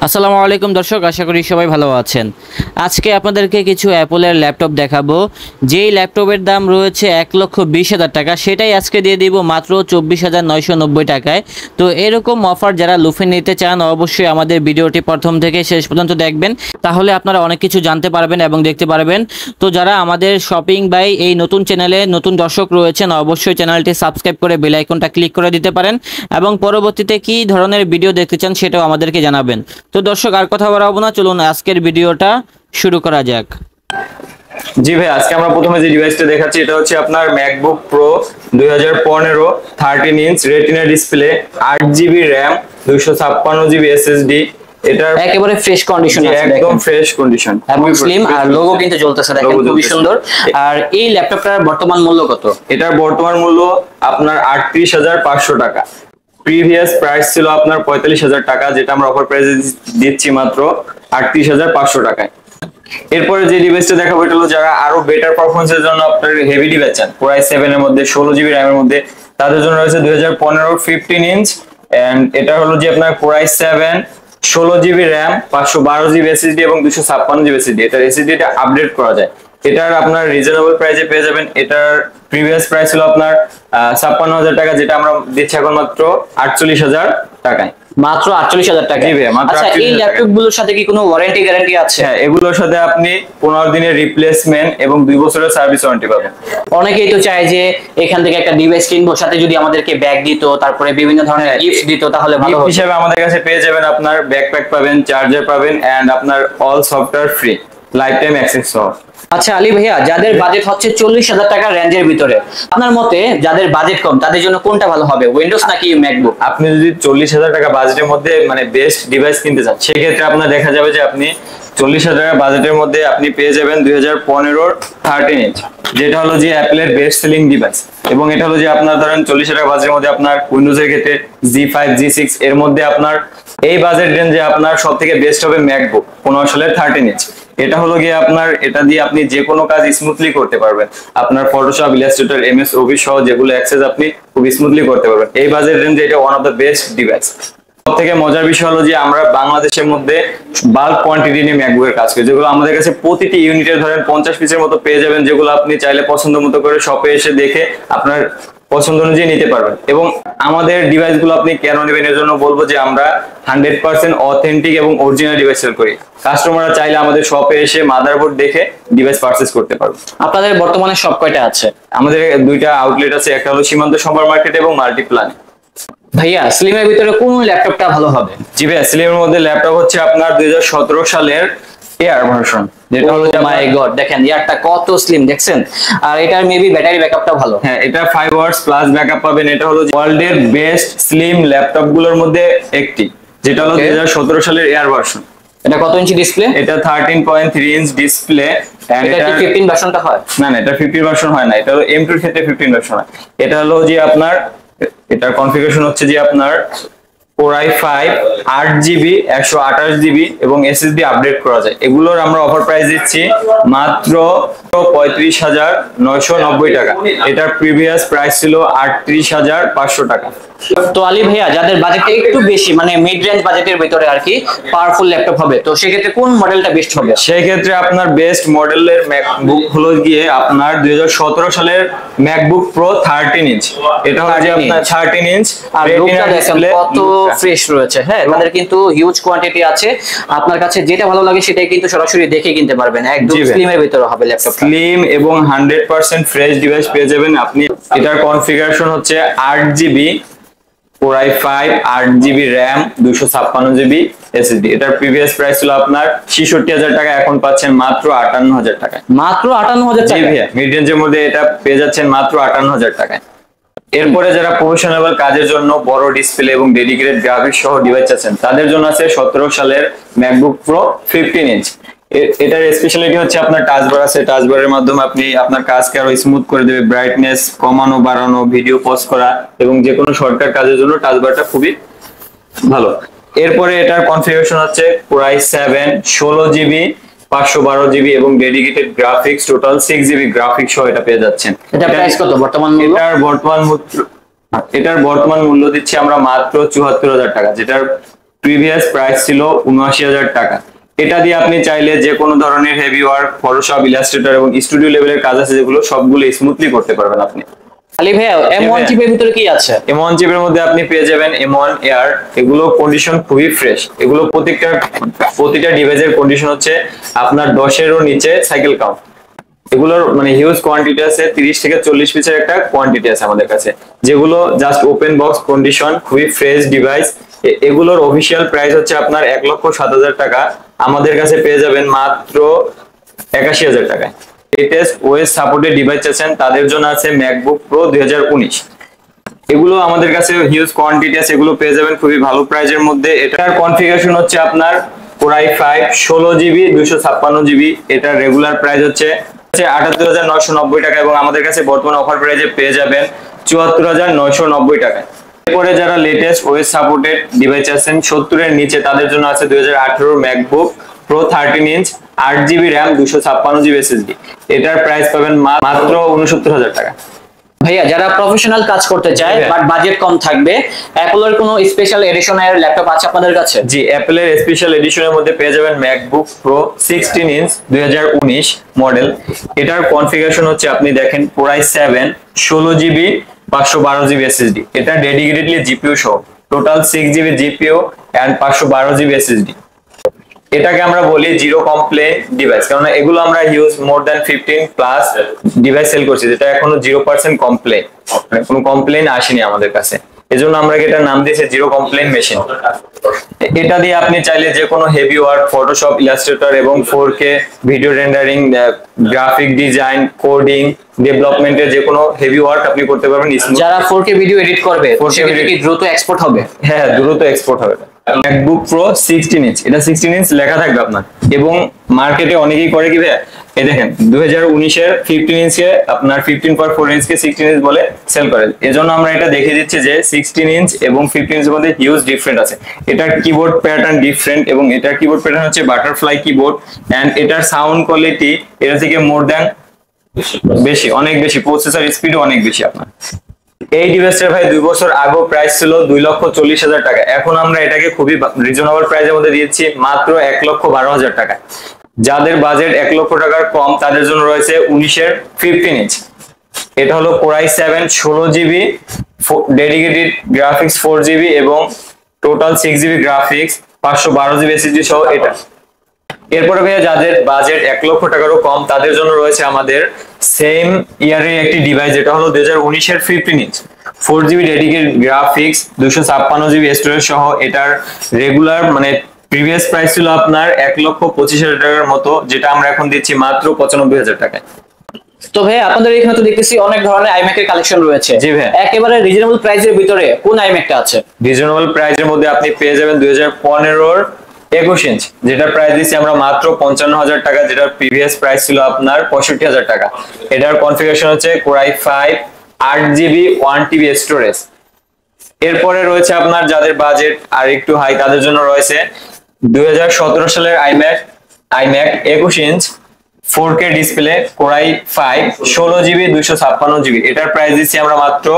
আসসালামু আলাইকুম দর্শক, আশা করি সবাই ভালো আছেন। আজকে আপনাদেরকে কিছু অ্যাপলের ল্যাপটপ দেখাবো। যেই ল্যাপটপের দাম রয়েছে 1,20,000 টাকা, সেটাই আজকে দিয়ে দিব মাত্র 24,990 টাকায়। তো এরকম অফার যারা লুফে নিতে চান অবশ্যই আমাদের ভিডিওটি প্রথম থেকে শেষ পর্যন্ত দেখবেন, তাহলে আপনারা অনেক কিছু জানতে পারবেন এবং দেখতে পারবেন। তো যারা আমাদের শপিং বাই এই নতুন চ্যানেলে নতুন দর্শক রয়েছেন অবশ্যই চ্যানেলটি সাবস্ক্রাইব করে বেল আইকনটা ক্লিক করে দিতে পারেন এবং পরবর্তীতে কী ধরনের ভিডিও দেখতে চান সেটাও আমাদেরকে জানাবেন। তো দর্শক আর কথা বাড়াবো না, চলুন আজকের ভিডিওটা শুরু করা যাক। জি ভাই, আজকে আমরা প্রথমে যে ডিভাইসটা দেখাচ্ছি এটা হচ্ছে আপনার MacBook pro 2015 13 inch retina display, 8 GB RAM, 256 GB SSD. এটার একেবারে ফ্রেশ কন্ডিশন আছে, একদম ফ্রেশ কন্ডিশন এবং স্লিম, আর লোগো কিন্তু জ্বলতেছে, দেখেন খুবই সুন্দর। আর এই ল্যাপটপটার বর্তমান মূল্য কত? এটার বর্তমান মূল্য আপনার 38,500 টাকা। প্রিভিয়াস প্রাইস ছিল আপনার 45,000 টাকা, যেটা আমরা অফার প্রাইসে দিচ্ছি মাত্র 38,500 টাকায়। এরপরে যে ডিভাইসটা দেখাবো এটা হলো যারা আরো বেটার পারফরমেন্সের জন্য আপনার হেভি ডিভাইস চান, কোরাই 7 এর মধ্যে 16 জিবি র্যামের মধ্যে, তাদের জন্য রয়েছে 2015 15 ইঞ্চ। এন্ড এটা হলো যে আপনার core i 7 16 GB RAM, 512 GB SSD এবং 256 জিবি এসএসডি। এটার এসএসডিটা আপডেট করা যায়। এটার আপনার রিজনেবল প্রাইসে পেয়ে যাবেন। এটার প্রিভিয়াস প্রাইস ছিল আপনার 56,000 টাকা, যেটা আমরা দিচ্ছি এখন মাত্র 48,000 টাকায়। মাত্র 48,000 টাকা। জি ভাই, মাত্র আচ্ছা, এই 48,000 টাকা। ল্যাপটপ গুলোর সাথে কি কোনো ওয়ারেন্টি গ্যারান্টি আছে? হ্যাঁ, এগুলোর সাথে আপনি 15 দিনের রিপ্লেসমেন্ট এবং 2 বছরের সার্ভিস ওয়ারেন্টি পাবেন। অনেকেই তো চায় যে এখান থেকে একটা ডিভাইস কিনবো, সাথে যদি আমাদেরকে ব্যাগ দিত, তারপরে বিভিন্ন ধরনের গিফট দিত, তাহলে ভালো গিফট হতো। হিসেবে আমাদের কাছে পেয়ে যাবেন আপনার ব্যাকপ্যাক পাবেন, চার্জার পাবেন এন্ড আপনার all software free, life time access সহ। আচ্ছা আলী ভাইয়া, যাদের বাজেট হচ্ছে 40,000 টাকা রেঞ্জের ভিতরে, আপনার মতে যাদের বাজেট কম তাদের জন্য কোনটা ভালো হবে, উইন্ডোজ নাকি ম্যাকবুক? আপনি যদি 40,000 টাকা বাজেটের মধ্যে মানে বেস্ট ডিভাইস কিনতে চান, সেক্ষেত্রে আপনার দেখা যাবে যে আপনি 40,000 টাকা বাজেটের মধ্যে আপনি পেয়ে যাবেন 2015 13 ইঞ্চ, যেটা হলো যে অ্যাপলের বেস্ট সেলিং ডিভাইস। এবং এটা হলো যে আপনার ধরেন 40,000 টাকা বাজেটের মধ্যে আপনার উইন্ডোজের ক্ষেত্রে G5 G6 এর মধ্যে আপনার এই বাজেট রেঞ্জে আপনার সব থেকে বেস্ট হবে ম্যাকবুক 15 সালের 13 ইঞ্চ। এটা হলো গিয়ে আপনার, এটা দিয়ে আপনি যে কোনো কাজ স্মুথলি করতে পারবেন। আপনার ফটোশপ, ইলাস্ট্রেটর, এমএস অফিস সহ যেগুলো অ্যাক্সেস আপনি খুব স্মুথলি করতে পারবেন। এই বাজেট রেঞ্জে এটা one of the best device. সব থেকে মজার বিষয় হলো যে আমরা বাংলাদেশের মধ্যে বাল্ক কোয়ান্টিটি নিয়ে ম্যাকবুকের কাজ করি, যেগুলো আমাদের কাছে প্রতিটি ইউনিটের ধরেন 50 পিসের মতো পেয়ে যাবেন, যেগুলো আপনি চাইলে পছন্দ মতো করে শপে এসে দেখে আপনার পছন্দ অনুযায়ী নিতে পারবেন। এবং আমাদের ডিভাইসগুলো আপনি কেন নেবেন এর জন্য বলবো যে আমরা 100% অথেন্টিক এবং অরিজিনাল ডিভাইস সেল করি। কাস্টমাররা চাইলে আমাদের শপে এসে মাদারবোর্ড দেখে ডিভাইস পারচেজ করতে পারবে। আপনাদের বর্তমানে সব কয়টা আছে? আমাদের দুইটা আউটলেট আছে, একটা হলো সীমান্ত সুপার মার্কেট এবং মাল্টিপ্লানে। ভাইয়া, স্লিমের ভিতরে কোন ল্যাপটপটা ভালো হবে? জি ভাই, স্লিমের মধ্যে ল্যাপটপ হচ্ছে আপনার 2017 সালের এয়ার ভার্সন, যেটা হলো মাই গড, দেখেন ইয়ারটা কত স্লিম, দেখছেন? আর এটার মেবি ব্যাটারি ব্যাকআপটা ভালো। হ্যাঁ, এটা 5 আওয়ার্স প্লাস ব্যাকআপ পাবেন। এটা হলো ওয়ার্ল্ডের বেস্ট স্লিম ল্যাপটপ গুলোর মধ্যে একটি, যেটা হলো 2017 সালের এয়ার ভার্সন। এটা কত ইঞ্চি ডিসপ্লে? এটা 13.3 ইঞ্চ ডিসপ্লে। এটা কি 15 ভার্সনটা হয়? না না, এটা 15 ভার্সন হয় না, এটা হলো M2 এর ক্ষেত্রে 15 ভার্সন হয়। এটা হলো যে আপনার, এটার কনফিগারেশন হচ্ছে যে আপনার কোরাই 5 8 জিবি 128 জিবি এবং এসএসডি আপডেট করা যায়। এগুলোর আমরা অফার প্রাইস দিচ্ছি মাত্র 35,990 টাকা। এটার প্রিভিয়াস প্রাইস ছিল 38,500 টাকা। তো আলী ভাইয়া, যাদের বাজেটটা একটু বেশি, মানে মিড রেঞ্জ বাজেটের ভিতরে আর কি, পাওয়ারফুল ল্যাপটপ হবে, তো সেক্ষেত্রে কোন মডেলটা বেস্ট হবে? সেই ক্ষেত্রে আপনার বেস্ট মডেলের ম্যাকবুক হলো গিয়ে আপনার 2017 সালের ম্যাকবুক প্রো 13 ইঞ্চ। এটা হলো যে আপনার 13 ইঞ্চ আর লুকটা দেখেন কত ফ্রেশ রয়েছে। হ্যাঁ, আমাদের কিন্তু হিউজ কোয়ান্টিটি আছে, আপনার কাছে যেটা ভালো লাগে সেটাই কিন্তু সরাসরি দেখে কিনতে পারবেন। একদম স্লিমের ভিতরে হবে ল্যাপটপ, স্লিম এবং 100% ফ্রেশ ডিভাইস পেয়ে যাবেন আপনি। এটার কনফিগারেশন হচ্ছে 8 GB core i 5 8 GB RAM, 256 GB SSD. এটার প্রিভিয়াস প্রাইস ছিল আপনার 66,000 টাকা, এখন পাচ্ছেন মাত্র 58,000 টাকায়। মাত্র 58,000 টাকা? মিড রেঞ্জের মধ্যে এটা পেয়ে যাচ্ছেন মাত্র 58,000 টাকায়। এরপরে যারা প্রফেশনাল কাজের জন্য বড় ডিসপ্লে এবং ডেডিকেটেড গ্রাফিক্স সহ ডিভাইস আছেন, তাদের জন্য আছে 17 সালের ম্যাকবুক প্রো 15 ইঞ্চ। এটার স্পেশালিটি হচ্ছে আপনার টাচ বার আছে, টাচ বারের মাধ্যমে আপনি আপনার কাজকে আরো স্মুথ করে দেবে, ব্রাইটনেস কমানো বাড়ানো, ভিডিও পজ করা এবং যে কোনো শর্টকাট কাজের জন্য টাচ বারটা খুবই ভালো। এরপরে এটার কনফিগারেশন হচ্ছে কোরাই 7 16 জিবি 512 জিবি এবং dedicated graphics, total 6 GB graphics সহ এটা পেয়ে যাচ্ছেন। এটা প্রাইস কত বর্তমান মূল্য? এটার বর্তমান মূল্য দিচ্ছি আমরা মাত্র 74,000 টাকা, যেটার প্রিভিয়াস প্রাইস ছিল ৭৯,০০০ টাকা। এটা দিয়ে আপনি চাইলে যে কোনো ধরনের হেভি ওয়ার্ক, ফটোশপ, ইলাস্ট্রেটর এবং স্টুডিও লেভেলের কাজ আছে যেগুলো, সবগুলো স্মুথলি করতে পারবেন আপনি। আলী ভাইয়া M1 চিপের ভিতরে কি আছে? M1 চিপের মধ্যে আপনি পেয়ে যাবেন M1 এয়ার। এগুলো কন্ডিশন খুবই ফ্রেশ। এগুলো প্রতিটা ডিভাইসের কন্ডিশন হচ্ছে আপনার 10-এরও নিচে সাইকেল কাউন্ট। এগুলোর মানে হিউজ কোয়ান্টিটি আছে, 30 থেকে 40 পিসের একটা কোয়ান্টিটি আছে আমাদের কাছে, যেগুলো জাস্ট ওপেন বক্স কন্ডিশন, খুবই ফ্রেশ ডিভাইস। এগুলোর অফিসিয়াল প্রাইস হচ্ছে আপনার ১,৭০,০০০ টাকা। আমাদের কাছে পেয়ে যাবেন মাত্র ৮১,০০০ টাকায়। লেটেস্ট ওএস সাপোর্টেড ডিভাইস আছেন তাদের জন্য আছে ম্যাকবুক প্রো 2019। এগুলো আমাদের কাছে হিউজ কোয়ান্টিটি আছে, এগুলো পেয়ে যাবেন খুবই ভালো প্রাইজের মধ্যে। এটার কনফিগারেশন হচ্ছে আপনার Core i5 16GB 256GB। এটার রেগুলার প্রাইস হচ্ছে ৭৮,৯৯০ টাকা এবং আমাদের কাছে বর্তমান অফার প্রাইজে পেয়ে যাবেন ৭৪,৯৯০ টাকায়। এরপরে যারা লেটেস্ট ওএস সাপোর্টেড ডিভাইস আছেন 70-এর নিচে, তাদের জন্য আছে 2018 MacBook pro 13 inch 8GB RAM 256GB SSD। এটার প্রাইস পাবেন মাত্র ৬৯,০০০ টাকা। ভাইয়া যারা প্রফেশনাল কাজ করতে চায় বাট বাজেট কম থাকবে, অ্যাপলের কোনো স্পেশাল এডিশনের ল্যাপটপ আছে আপনাদের কাছে? জি, অ্যাপলের স্পেশাল এডিশনের মধ্যে পেয়ে যাবেন ম্যাকবুক প্রো 16 ইঞ্চ 2019 মডেল। এটার কনফিগারেশন হচ্ছে আপনি দেখেন Core i7 16GB 512GB SSD। এটা ডেডিকেটেডলি জিপিইউ সহ, total 6GB GPU and 512GB SSD। এটাকে আমরা বলি জিরো কমপ্লেন ডিভাইস, কারণ এগুলো আমরা use more than 15 plus device sell করছি, যেটা এখনো 0% কমপ্লেন, কোনো কমপ্লেন আসেনি আমাদের কাছে। এজন্য আমরা এটার নাম দিয়েছি জিরো কমপ্লেন মেশিন। এটা দিয়ে আপনি চাইলে যে কোনো হেভি ওয়ার্ক, ফটোশপ, ইলাস্ট্রেটর এবং 4K video rendering, graphic design, coding, ডেভেলপমেন্টের যে কোনো হেভি ওয়ার্ক আপনি করতে পারবেন। যারা 4K ভিডিও এডিট করবে সেটা কি দ্রুত এক্সপোর্ট হবে? হ্যাঁ, দ্রুত এক্সপোর্ট হবে। ম্যাকবুক প্রো 16 ইঞ্চ, এটা 16 ইঞ্চ লেখা থাকবে আপনার, এবং মার্কেটে অনেকেই করে কি ভাই, এই দেখেন 2019-এর 15 ইঞ্চে আপনার 15.4 ইঞ্চকে 16 ইঞ্চ বলে সেল করে। এজন্য আমরা এটা দেখে দিচ্ছি যে 16 ইঞ্চ এবং 15 ইঞ্চের মধ্যে হিউজ ডিফারেন্ট আছে। এটার কিবোর্ড প্যাটার্ন ডিফারেন্ট এবং এটার কিবোর্ড প্যাটার্ন হচ্ছে বাটারফ্লাই কিবোর্ড, এন্ড এটার সাউন্ড কোয়ালিটি এটা থেকে মোর দ্যান বেশি, অনেক বেশি, প্রসেসর স্পিডও অনেক বেশি আপনার। এই ডিভাইসটার ভাই 2 বছর আগে প্রাইস ছিল 2,40,000 টাকা। এখন আমরা এটাকে খুবই রিজনেবল প্রাইসের মধ্যে দিয়েছি মাত্র 1,12,000 টাকা। যাদের বাজেট 1 লক্ষ টাকার কম তাদের জন্য রয়েছে 19-এর 15 ইঞ্চ। এটা হলো Core i7 16GB dedicated graphics 4GB এবং total 6GB graphics 512GB SSD সহ এটা। এরপরে ভাইয়া যাদের বাজেট 1 লক্ষ টাকারও কম তাদের জন্য রয়েছে আমাদের সেম ইয়ারের একটি ডিভাইস, যেটা হলো 2019-এর 15 inch 4GB dedicated graphics 256GB storage সহ। এটার রেগুলার মানে প্রিভিয়াস প্রাইস ছিল আপনার 1,25,000 টাকার মতো, যেটা আমরা এখন দিচ্ছি মাত্র 95,000 টাকায়। তো ভাই আপনাদের এখানে তো দেখতেছি অনেক ধরনের আইম্যাক এর কালেকশন রয়েছে। জি ভাই, একেবারে রিজনেবল প্রাইসের ভিতরে কোন আইম্যাকটা আছে? রিজনেবল প্রাইসের মধ্যে আপনি পেয়ে যাবেন 2015-এর 21 ইঞ্চ, যেটার প্রাইস দিচ্ছি আমরা মাত্র 55,000 টাকা, যেটার প্রিভিয়াস প্রাইস ছিল আপনার 65,000 টাকা। এটার কনফিগারেশন হচ্ছে Core i5 8GB 1TB storage. এরপরে রয়েছে আপনার যাদের বাজেট আর একটু হাই তাদের জন্য রয়েছে 2017 সালের iMac 21 inch 4K display Core i5 16GB 256GB। এটার প্রাইস দিচ্ছি আমরা মাত্র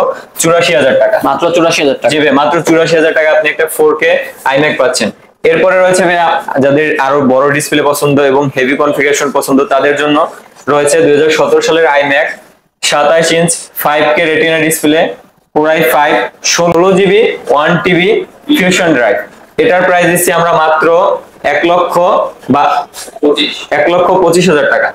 84,000 টাকা। মাত্র 84,000 টাকা? জি ভাই, মাত্র 84,000 টাকা আপনি একটা 4K iMac পাচ্ছেন। এরপরে রয়েছে ভাই যাদের আরো বড় ডিসপ্লে পছন্দ এবং হেভি কনফিগারেশন পছন্দ তাদের জন্য রয়েছে 2017 সালের iMac 27 inch 5K retina display Core i5 16GB 1TB fusion drive. এটার প্রাইস দিচ্ছি আমরা মাত্র 1,25,000 টাকা।